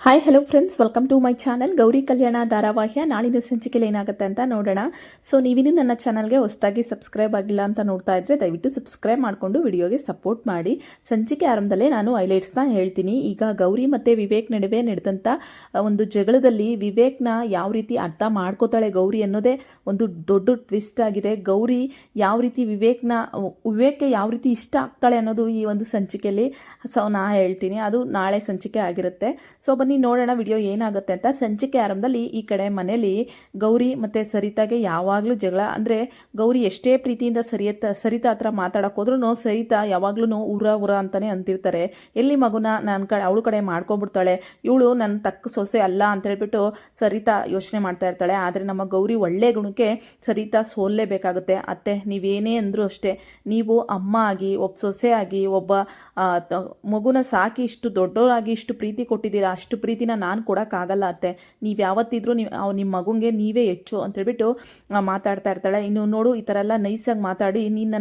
Hi hello friends, welcome to my channel. Gowri Kalyana ಧಾರಾವಾಹಿಯ ನಾಳಿನ ಸಂಚಿಕೆಯಲ್ಲಿ ಏನಾಗುತ್ತೆ ಅಂತ ನೋಡೋಣ. ಸೊ ನೀವಿನ್ನೂ ನನ್ನ ಚಾನಲ್ಗೆ ಹೊಸದಾಗಿ ಸಬ್ಸ್ಕ್ರೈಬ್ ಆಗಿಲ್ಲ ಅಂತ ನೋಡ್ತಾ ಇದ್ರೆ ದಯವಿಟ್ಟು ಸಬ್ಸ್ಕ್ರೈಬ್ ಮಾಡಿಕೊಂಡು ವಿಡಿಯೋಗೆ ಸಪೋರ್ಟ್ ಮಾಡಿ. ಸಂಚಿಕೆ ಆರಂಭದಲ್ಲೇ ನಾನು ಹೈಲೈಟ್ಸ್ನ ಹೇಳ್ತೀನಿ. ಈಗ ಗೌರಿ ಮತ್ತು ವಿವೇಕ್ ನಡುವೆ ನಡೆದಂಥ ಒಂದು ಜಗಳದಲ್ಲಿ ವಿವೇಕ್ನ ಯಾವ ರೀತಿ ಅರ್ಥ ಮಾಡ್ಕೋತಾಳೆ ಗೌರಿ ಅನ್ನೋದೇ ಒಂದು ದೊಡ್ಡ ಟ್ವಿಸ್ಟ್ ಆಗಿದೆ. ಗೌರಿ ಯಾವ ರೀತಿ ವಿವೇಕ್ಗೆ ಯಾವ ರೀತಿ ಇಷ್ಟ ಆಗ್ತಾಳೆ ಅನ್ನೋದು ಈ ಒಂದು ಸಂಚಿಕೆಯಲ್ಲಿ ನಾ ಹೇಳ್ತೀನಿ. ಅದು ನಾಳೆ ಸಂಚಿಕೆ ಆಗಿರುತ್ತೆ. ಸೊ ಬನ್ನಿ ನೋಡೋಣ ವಿಡಿಯೋ ಏನಾಗುತ್ತೆ ಅಂತ. ಸಂಚಿಕೆ ಆರಂಭದಲ್ಲಿ ಈ ಕಡೆ ಮನೇಲಿ ಗೌರಿ ಮತ್ತು ಸರಿತಾಗೆ ಯಾವಾಗಲೂ ಜಗಳ. ಅಂದರೆ ಗೌರಿ ಎಷ್ಟೇ ಪ್ರೀತಿಯಿಂದ ಸರಿತಾ ಹತ್ರ ಮಾತಾಡೋಕೆ ಹೋದ್ರೂ ಸರಿತಾ ಯಾವಾಗ್ಲೂ ಉರ ಅಂತಲೇ ಅಂತಿರ್ತಾರೆ. ಎಲ್ಲಿ ಮಗುನ ಅವಳ ಕಡೆ ಮಾಡ್ಕೊಂಡ್ಬಿಡ್ತಾಳೆ, ಇವಳು ನನ್ನ ತಕ್ಕ ಸೊಸೆ ಅಲ್ಲ ಅಂತ ಹೇಳ್ಬಿಟ್ಟು ಸರಿತಾ ಯೋಚನೆ ಮಾಡ್ತಾ ಇರ್ತಾಳೆ. ಆದರೆ ನಮ್ಮ ಗೌರಿ ಒಳ್ಳೆ ಗುಣಕ್ಕೆ ಸರಿತಾ ಸೋಲ್ಲೇಬೇಕಾಗುತ್ತೆ. ಅತ್ತೆ ನೀವೇನೇ ಅಂದರೂ ಅಷ್ಟೇ, ನೀವು ಅಮ್ಮ ಆಗಿ ಒಬ್ಬ ಸೊಸೆ ಆಗಿ ಒಬ್ಬ ಮಗುನ ಸಾಕಿ ಇಷ್ಟು ದೊಡ್ಡವರಾಗಿ ಇಷ್ಟು ಪ್ರೀತಿ ಕೊಟ್ಟಿದ್ದೀರಾ, ಅಷ್ಟು ಪ್ರೀತಿನ ನಾನು ಕೊಡೋಕ್ಕಾಗಲ್ಲ ಅತ್ತೆ. ನೀವು ಯಾವತ್ತಿದ್ರೂ ನಿಮ್ಮ ಮಗುಂಗೆ ನೀವೇ ಹೆಚ್ಚು ಅಂತೇಳ್ಬಿಟ್ಟು ಮಾತಾಡ್ತಾ ಇರ್ತಾಳೆ. ಇನ್ನು ನೋಡು, ಈ ಥರ ಎಲ್ಲ ನೈಸಾಗಿ ಮಾತಾಡಿ ನೀನು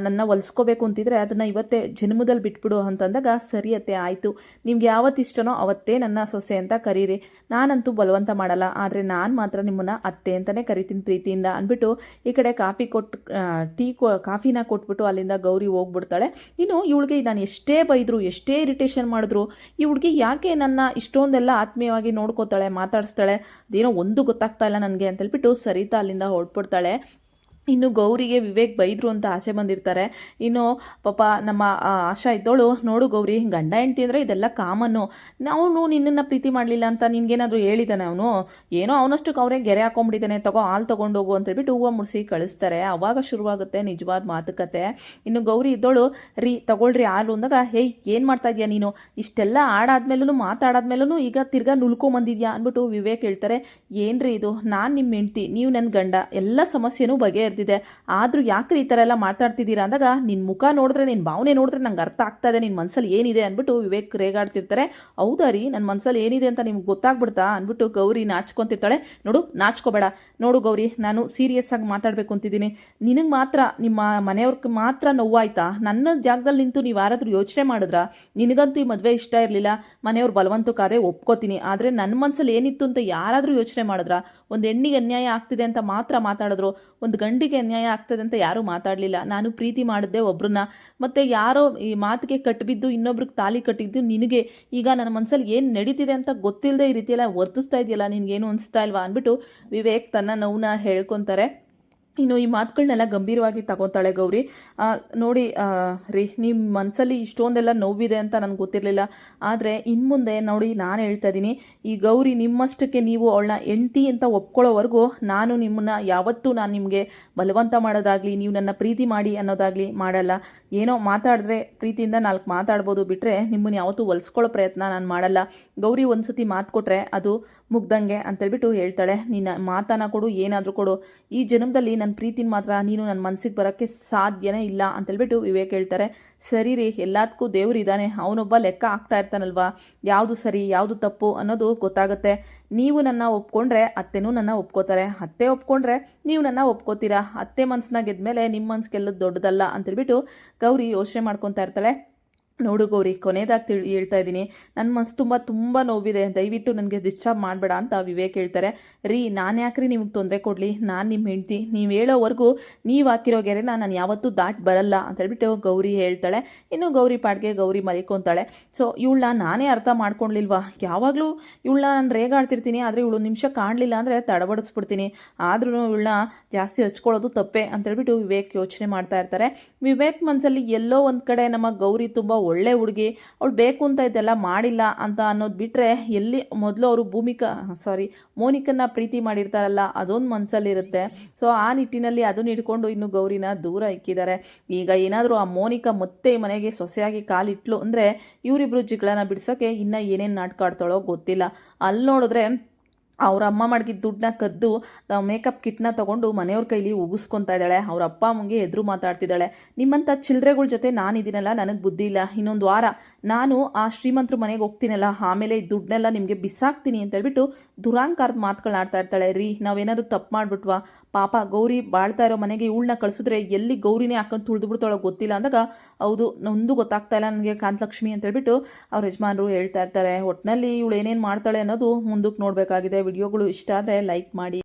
ನನ್ನ ಹೊಲಿಸ್ಕೋಬೇಕು ಅಂತಿದ್ರೆ ಅದನ್ನು ಇವತ್ತೇ ಜನ್ಮದಲ್ಲಿ ಬಿಟ್ಬಿಡು ಅಂತಂದಾಗ, ಸರಿ ಅತ್ತೆ ಆಯಿತು, ನಿಮ್ಗೆ ಯಾವತ್ತು ಇಷ್ಟನೋ ಅವತ್ತೇ ನನ್ನ ಸೊಸೆ ಅಂತ ಕರೀರಿ, ನಾನಂತೂ ಬಲವಂತ ಮಾಡಲ್ಲ, ಆದರೆ ನಾನು ಮಾತ್ರ ನಿಮ್ಮನ್ನು ಅತ್ತೆ ಅಂತಲೇ ಕರಿತೀನಿ ಪ್ರೀತಿಯಿಂದ ಅಂದ್ಬಿಟ್ಟು ಈ ಕಡೆ ಕಾಫಿನ ಕೊಟ್ಬಿಟ್ಟು ಅಲ್ಲಿಂದ ಗೌರಿ ಹೋಗ್ಬಿಡ್ತಾಳೆ. ಇನ್ನು ಇವಳಿಗೆ ನಾನು ಎಷ್ಟೇ ಬೈದ್ರು ಎಷ್ಟೇ ಇರಿಟೇಷನ್ ಮಾಡಿದ್ರು ಈ ಹುಡುಗಿ ಯಾಕೆ ನನ್ನ ಇಷ್ಟೊಂದೆಲ್ಲ ಆತ್ಮೀಯವಾಗಿ ನೋಡ್ಕೋತಾಳೆ, ಮಾತಾಡಿಸ್ತಾಳೆ, ಅದೇನೋ ಒಂದು ಗೊತ್ತಾಗ್ತಾ ಇಲ್ಲ ನನಗೆ ಅಂತ ಹೇಳ್ಬಿಟ್ಟು ಸರಿತಾ ಅಲ್ಲಿಂದ ಹೊರಟ್ಬಿಡ್ತಾಳೆ. ಇನ್ನು ಗೌರಿಗೆ ವಿವೇಕ್ ಬೈದ್ರು ಅಂತ ಆಸೆ ಬಂದಿರ್ತಾರೆ. ಇನ್ನು ಪಾಪ ನಮ್ಮ ಆಶಾ ಇದ್ದೋಳು, ನೋಡು ಗೌರಿ, ಗಂಡ ಹೆಂಡ್ತಿ ಅಂದರೆ ಇದೆಲ್ಲ ಕಾಮನ್ನು, ಅವನು ನಿನ್ನನ್ನು ಪ್ರೀತಿ ಮಾಡಲಿಲ್ಲ ಅಂತ ನಿನ್ಗೇನಾದರೂ ಹೇಳಿದ್ದಾನೆ, ಅವನು ಏನೋ ಅವನಷ್ಟಕ್ಕೆ ಅವರೇ ಗೆರೆ ಹಾಕೊಂಡ್ಬಿಟ್ಟಿದ್ದಾನೆ, ಹಾಲು ತೊಗೊಂಡೋಗು ಅಂತೇಳ್ಬಿಟ್ಟು ಹೂವು ಮುಡಿಸಿ ಕಳಿಸ್ತಾರೆ. ಆವಾಗ ಶುರುವಾಗುತ್ತೆ ನಿಜವಾದ ಮಾತುಕತೆ. ಇನ್ನು ಗೌರಿ ಇದ್ದೋಳು, ತಗೊಳ್ರಿ ಹಾಲು ಅಂದಾಗ, ಹೇಯ್ ಏನು ಮಾಡ್ತಾ ಇದೆಯಾ ನೀನು, ಇಷ್ಟೆಲ್ಲ ಆಡಾದ್ಮೇಲೂ ಮಾತಾಡಾದ್ಮೇಲೂ ಈಗ ತಿರ್ಗಾ ನುಲ್ಕೊಂಬಂದಿದ್ಯಾ ಅಂದ್ಬಿಟ್ಟು ವಿವೇಕ್ ಹೇಳ್ತಾರೆ. ಏನ್ರಿ ಇದು, ನಾನು ನಿಮ್ಮ ಹೆಂಡ್ತಿ, ನೀವು ನನ್ನ ಗಂಡ, ಎಲ್ಲ ಸಮಸ್ಯೆನೂ ಬಗೆಹರಿದಿದೆ, ಆದರೂ ಯಾಕ್ರಿ ಈ ಥರ ಎಲ್ಲ ಮಾತಾಡ್ತಿದ್ದೀರಾ ಅಂದಾಗ, ನಿನ್ನ ಮುಖ ನೋಡಿದ್ರೆ ನಿನ್ನ ಭಾವನೆ ನೋಡಿದ್ರೆ ನಂಗೆ ಅರ್ಥ ಆಗ್ತಾ ಇದೆ ನಿನ್ನ ಮನಸ್ಸಲ್ಲಿ ಏನಿದೆ ಅಂದ್ಬಿಟ್ಟು ವಿವೇಕ್ ರೇಗಾಡ್ತಿರ್ತಾರೆ. ಹೌದಾ ರೀ, ನನ್ನ ಮನಸ್ಸಲ್ಲಿ ಏನಿದೆ ಅಂತ ನಿಮ್ಗೆ ಗೊತ್ತಾಗ್ಬಿಡ್ತಾ ಅಂದ್ಬಿಟ್ಟು ಗೌರಿ ನಾಚ್ಕೊತಿರ್ತಾಳೆ. ನೋಡು ನಾಚ್ಕೋಬೇಡ, ನೋಡು ಗೌರಿ, ನಾನು ಸೀರಿಯಸ್ ಆಗಿ ಮಾತಾಡಬೇಕು ಅಂತಿದ್ದೀನಿ, ನಿನಗೆ ಮಾತ್ರ ನಿಮ್ಮ ಮನೆಯವ್ರಿಗೆ ಮಾತ್ರ ನೋವಾಯ್ತಾ, ನನ್ನ ಜಾಗದಲ್ಲಿ ನಿಂತು ನೀವು ಯಾರಾದರೂ ಯೋಚನೆ ಮಾಡಿದ್ರಾ, ನಿನಗಂತೂ ಈ ಮದುವೆ ಇಷ್ಟ ಇರಲಿಲ್ಲ, ಮನೆಯವ್ರು ಬಲವಂತಕ್ಕಾದ್ರೆ ಒಪ್ಕೋತೀನಿ, ಆದರೆ ನನ್ನ ಮನಸ್ಸಲ್ಲಿ ಏನಿತ್ತು ಅಂತ ಯಾರಾದರೂ ಯೋಚನೆ ಮಾಡಿದ್ರಾ, ಒಂದು ಹೆಣ್ಣಿಗೆ ಅನ್ಯಾಯ ಆಗ್ತಿದೆ ಅಂತ ಮಾತ್ರ ಮಾತಾಡಿದ್ರು, ಒಂದು ಗಂಡಿಗೆ ಅನ್ಯಾಯ ಆಗ್ತದೆ ಅಂತ ಯಾರೂ ಮಾತಾಡಲಿಲ್ಲ. ನಾನು ಪ್ರೀತಿ ಮಾಡಿದ್ದೆ ಒಬ್ರನ್ನ, ಮತ್ತು ಯಾರೋ ಈ ಮಾತಿಗೆ ಕಟ್ಟಿಬಿದ್ದು ಇನ್ನೊಬ್ರಿಗೆ ತಾಲಿ ಕಟ್ಟಿದ್ದು ನಿನಗೆ, ಈಗ ನನ್ನ ಮನಸ್ಸಲ್ಲಿ ಏನು ನಡೀತಿದೆ ಅಂತ ಗೊತ್ತಿಲ್ಲದೆ ಈ ರೀತಿಯೆಲ್ಲ ವರ್ತಿಸ್ತಾ ಇದೆಯಲ್ಲ, ನಿನಗೇನು ಅನಿಸ್ತಾ ಇಲ್ವಾ ಅಂದ್ಬಿಟ್ಟು ವಿವೇಕ್ ತನ್ನ ನೋವನ್ನ ಹೇಳ್ಕೊತಾರೆ. ಇನ್ನು ಈ ಮಾತುಗಳನ್ನೆಲ್ಲ ಗಂಭೀರವಾಗಿ ತಗೋತಾಳೆ ಗೌರಿ. ನೋಡಿ ರೀ, ನಿಮ್ಮ ಮನಸ್ಸಲ್ಲಿ ಇಷ್ಟೊಂದೆಲ್ಲ ನೋವಿದೆ ಅಂತ ನನಗೆ ಗೊತ್ತಿರಲಿಲ್ಲ, ಆದರೆ ಇನ್ನು ಮುಂದೆ ನೋಡಿ ನಾನು ಹೇಳ್ತಾ ಇದ್ದೀನಿ, ಈ ಗೌರಿ ನಿಮ್ಮಷ್ಟಕ್ಕೆ ನೀವು ಅವಳನ್ನ ಹೆಂಡ್ತಿ ಅಂತ ಒಪ್ಕೊಳ್ಳೋವರೆಗೂ ನಾನು ನಿಮ್ಮನ್ನು ಯಾವತ್ತೂ ನಾನು ನಿಮಗೆ ಬಲವಂತ ಮಾಡೋದಾಗಲಿ, ನೀವು ನನ್ನ ಪ್ರೀತಿ ಮಾಡಿ ಅನ್ನೋದಾಗಲಿ ಮಾಡಲ್ಲ. ಏನೋ ಮಾತಾಡಿದ್ರೆ ಪ್ರೀತಿಯಿಂದ 4 ಮಾತಾಡ್ಬೋದು ಬಿಟ್ಟರೆ ನಿಮ್ಮನ್ನು ಯಾವತ್ತೂ ಹೊಲಿಸ್ಕೊಳ್ಳೋ ಪ್ರಯತ್ನ ನಾನು ಮಾಡಲ್ಲ. ಗೌರಿ ಒಂದು ಸತಿ ಮಾತು ಕೊಟ್ಟರೆ ಅದು ಮುಗ್ದಂಗೆ ಅಂತೇಳ್ಬಿಟ್ಟು ಹೇಳ್ತಾಳೆ. ನಿನ್ನ ಮಾತನ್ನ ಕೊಡು, ಏನಾದರೂ ಕೊಡು, ಈ ಜನ್ಮದಲ್ಲಿ ನನ್ನ ಪ್ರೀತಿನ ಮಾತ್ರ ನೀನು ನನ್ನ ಮನಸ್ಸಿಗೆ ಬರೋಕ್ಕೆ ಸಾಧ್ಯನೇ ಇಲ್ಲ ಅಂತೇಳ್ಬಿಟ್ಟು ವಿವೇಕ್ ಹೇಳ್ತಾರೆ. ಸರಿ ರೀ, ಎಲ್ಲದಕ್ಕೂ ದೇವ್ರು ಇದ್ದಾನೆ, ಅವನೊಬ್ಬ ಲೆಕ್ಕ ಆಗ್ತಾ ಇರ್ತಾನಲ್ವಾ, ಯಾವುದು ಸರಿ ಯಾವುದು ತಪ್ಪು ಅನ್ನೋದು ಗೊತ್ತಾಗುತ್ತೆ. ನೀವು ನನ್ನ ಒಪ್ಕೊಂಡ್ರೆ ಅತ್ತೆನೂ ನನ್ನ ಒಪ್ಕೋತಾರೆ, ಅತ್ತೆ ಒಪ್ಕೊಂಡ್ರೆ ನೀವು ನನ್ನ ಒಪ್ಕೋತೀರಾ, ಅತ್ತೆ ಮನಸ್ಸನ್ನ ಗೆದ್ಮೇಲೆ ನಿಮ್ಮ ಮನಸ್ಸು ಗೆಲ್ಲೋದು ದೊಡ್ಡದಲ್ಲ ಅಂತೇಳ್ಬಿಟ್ಟು ಗೌರಿ ಯೋಚನೆ ಮಾಡ್ಕೊತಾ ಇರ್ತಾಳೆ. ನೋಡು ಗೌರಿ, ಕೊನೆಯದಾಗಿ ಹೇಳ್ತಾ ಇದ್ದೀನಿ, ನನ್ನ ಮನಸ್ಸು ತುಂಬ ನೋವಿದೆ, ದಯವಿಟ್ಟು ನನಗೆ ಡಿಸ್ಟರ್ಬ್ ಮಾಡಬೇಡ ಅಂತ ವಿವೇಕ್ ಹೇಳ್ತಾರೆ. ರೀ, ನಾನು ಯಾಕ್ರಿ ನಿಮಗೆ ತೊಂದರೆ ಕೊಡಲಿ, ನಾನು ನಿಮ್ಮ ಹೆಂಡ್ತಿ, ನೀವು ಹೇಳೋವರೆಗೂ ನೀವು ಹಾಕಿರೋ ಗೆರೆನ ನಾನು ಯಾವತ್ತೂ ದಾಟ್ ಬರಲ್ಲ ಅಂತ ಹೇಳ್ಬಿಟ್ಟು ಗೌರಿ ಹೇಳ್ತಾಳೆ. ಇನ್ನು ಗೌರಿ ಪಾಡ್ಗೆ ಗೌರಿ ಮಲಿಕೊಂತಾಳೆ. ಸೊ ಇವಳನ್ನ ನಾನೇ ಅರ್ಥ ಮಾಡ್ಕೊಳ್ಲಿಲ್ವಾ, ಯಾವಾಗಲೂ ಇವಳನ್ನ ನಾನು ರೇಗಾಡ್ತಿರ್ತೀನಿ, ಆದರೆ ಇವಳು ನಿಮಿಷ ಕಾಣಲಿಲ್ಲ ಅಂದರೆ ತಡಬಡಿಸ್ಬಿಡ್ತೀನಿ, ಆದ್ರೂ ಇವಳನ್ನ ಜಾಸ್ತಿ ಹಚ್ಕೊಳ್ಳೋದು ತಪ್ಪೆ ಅಂತೇಳ್ಬಿಟ್ಟು ವಿವೇಕ್ ಯೋಚನೆ ಮಾಡ್ತಾ ಇರ್ತಾರೆ. ವಿವೇಕ್ ಮನಸ್ಸಲ್ಲಿ ಎಲ್ಲೋ ಒಂದು ಕಡೆ ನಮ್ಮ ಗೌರಿ ತುಂಬ ಒಳ್ಳೆ ಹುಡುಗಿ, ಅವಳು ಬೇಕು ಅಂತ ಇದೆಲ್ಲ ಮಾಡಿಲ್ಲ ಅಂತ ಅನ್ನೋದು ಬಿಟ್ಟರೆ, ಎಲ್ಲಿ ಮೊದಲು ಅವರು ಮೋನಿಕನ್ನ ಪ್ರೀತಿ ಮಾಡಿರ್ತಾರಲ್ಲ ಅದೊಂದು ಮನಸ್ಸಲ್ಲಿರುತ್ತೆ. ಸೊ ಆ ನಿಟ್ಟಿನಲ್ಲಿ ಅದನ್ನ ಇಟ್ಕೊಂಡು ಇನ್ನು ಗೌರಿನ ದೂರ ಇಕ್ಕಿದ್ದಾರೆ. ಈಗ ಏನಾದರೂ ಆ ಮೋನಿಕಾ ಮತ್ತೆ ಈ ಮನೆಗೆ ಸೊಸೆಯಾಗಿ ಕಾಲಿಟ್ಲು ಅಂದರೆ ಇವರಿಬ್ರು ಜಗಳನ ಬಿಡಿಸೋಕೆ ಇನ್ನೂ ಏನೇನು ನಾಟಕ ಆಡ್ತಾಳೋ ಗೊತ್ತಿಲ್ಲ. ಅಲ್ಲಿ ನೋಡಿದ್ರೆ ಅವ್ರ ಅಮ್ಮ ಮಡಗಿದ ದುಡ್ಡನ್ನ ಕದ್ದು ಮೇಕಪ್ ಕಿಟ್ನ ತೊಗೊಂಡು ಮನೆಯವ್ರ ಕೈಲಿ ಉಗಿಸ್ಕೊತಾ ಇದ್ದಾಳೆ. ಅವ್ರ ಅಪ್ಪ ಅಮ್ಮಂಗೆ ಎದುರು ಮಾತಾಡ್ತಿದ್ದಾಳೆ. ನಿಮ್ಮಂಥ ಚಿಲ್ಲರೆಗಳ ಜೊತೆ ನಾನಿದ್ದೀನಲ್ಲ, ನನಗೆ ಬುದ್ಧಿ ಇಲ್ಲ. ಇನ್ನೊಂದು ವಾರ ನಾನು ಆ ಶ್ರೀಮಂತರ ಮನೆಗೆ ಹೋಗ್ತೀನಲ್ಲ, ಆಮೇಲೆ ಈ ದುಡ್ಡನ್ನೆಲ್ಲ ನಿಮಗೆ ಬಿಸಾಕ್ತೀನಿ ಅಂತ ಹೇಳ್ಬಿಟ್ಟು ದುರಾಂಕಾರದ ಮಾತುಗಳನ್ನ ಆಡ್ತಾ ಇರ್ತಾಳೆ. ರೀ, ನಾವೇನಾದರೂ ತಪ್ಪು ಮಾಡ್ಬಿಟ್ವಾ? ಪಾಪ ಗೌರಿ ಬಾಳ್ತಾ ಇರೋ ಮನೆಗೆ ಇವಳನ್ನ ಕಳಿಸಿದ್ರೆ ಎಲ್ಲಿ ಗೌರಿನೇ ಹಾಕೊಂಡು ತುಳಿದು ಗೊತ್ತಿಲ್ಲ ಅಂದಾಗ, ಹೌದು ಒಂದು ಗೊತ್ತಾಗ್ತಾ ಇಲ್ಲ ನನಗೆ ಕಾಂತಲಕ್ಷ್ಮಿ ಅಂತ ಹೇಳ್ಬಿಟ್ಟು ಅವ್ರ ಯಜಮಾನರು ಹೇಳ್ತಾ ಇರ್ತಾರೆ. ಒಟ್ಟಿನಲ್ಲಿ ಇವಳು ಏನೇನು ಮಾಡ್ತಾಳೆ ಅನ್ನೋದು ಮುಂದಕ್ಕೆ ನೋಡಬೇಕಾಗಿದೆ. ವಿಡಿಯೋಗಳು ಇಷ್ಟ ಆದರೆ ಲೈಕ್ ಮಾಡಿ.